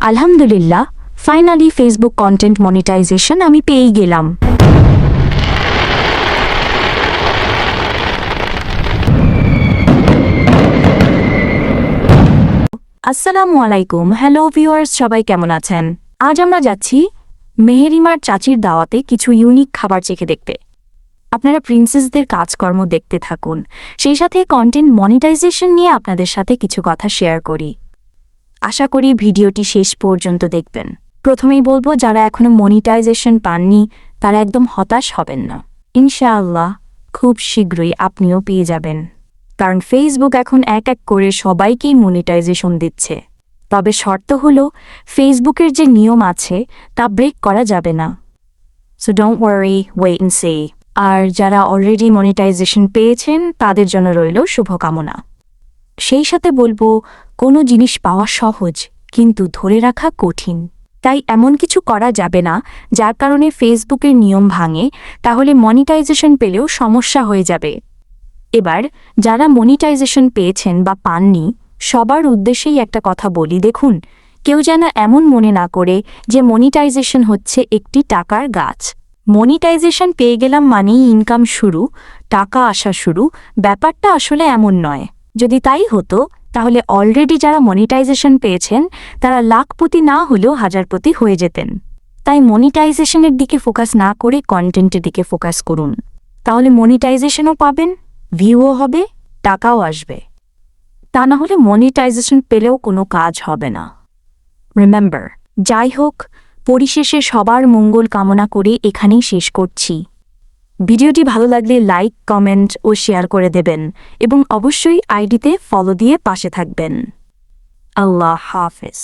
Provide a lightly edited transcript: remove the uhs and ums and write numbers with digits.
আলহামদুলিল্লাহ, finally Facebook content monetization আমি পেয়েই গেলাম। আসসালামু আলাইকুম, হ্যালো ভিউয়ার্স, সবাই কেমন আছেন? আজ আমরা যাচ্ছি মেহেরিমার চাচির দাওয়াতে কিছু ইউনিক খাবার চেখে দেখতে। আপনারা প্রিন্সেসদের কাজকর্ম দেখতে থাকুন, সেই সাথে কন্টেন্ট মনিটাইজেশন নিয়ে আপনাদের সাথে কিছু কথা শেয়ার করি। আশা করি ভিডিওটি শেষ পর্যন্ত দেখবেন। প্রথমেই বলবো, যারা এখনো মনিটাইজেশন পাননি তারা একদম হতাশ হবেন না। ইনশাআল্লাহ খুব শীঘ্রই আপনিও পেয়ে যাবেন, কারণ ফেসবুক এখন এক এক করে সবাইকেই মনিটাইজেশন দিচ্ছে। তবে শর্ত হলো ফেসবুকের যে নিয়ম আছে তা ব্রেক করা যাবে না। So don't worry, wait and see. আর যারা অলরেডি মনিটাইজেশন পেয়েছেন তাদের জন্য রইল শুভকামনা। সেই সাথে বলবো, কোনো জিনিস পাওয়া সহজ কিন্তু ধরে রাখা কঠিন। তাই এমন কিছু করা যাবে না যার কারণে ফেসবুকের নিয়ম ভাঙে, তাহলে মনিটাইজেশন পেলেও সমস্যা হয়ে যাবে। এবার যারা মনিটাইজেশন পেয়েছেন বা পাননি সবার উদ্দেশ্যেই একটা কথা বলি, দেখুন, কেউ যেন এমন মনে না করে যে মনিটাইজেশন হচ্ছে একটি টাকার গাছ। মনিটাইজেশন পেয়ে গেলাম মানেই ইনকাম শুরু, টাকা আসা শুরু, ব্যাপারটা আসলে এমন নয়। যদি তাই হতো তাহলে অলরেডি যারা মনিটাইজেশন পেয়েছেন তারা লাখপতি না হলেও হাজারপতি হয়ে যেতেন। তাই মনিটাইজেশনের দিকে ফোকাস না করে কন্টেন্টের দিকে ফোকাস করুন, তাহলে মনিটাইজেশনও পাবেন, ভিউও হবে, টাকাও আসবে। তা না হলে মনিটাইজেশন পেলেও কোনো কাজ হবে না। রিমেম্বার, যাই হোক, পরিশেষে সবার মঙ্গল কামনা করে এখানেই শেষ করছি। ভিডিওটি ভালো লাগলে লাইক, কমেন্ট ও শেয়ার করে দেবেন এবং অবশ্যই আইডিতে ফলো দিয়ে পাশে থাকবেন। আল্লাহ হাফেজ।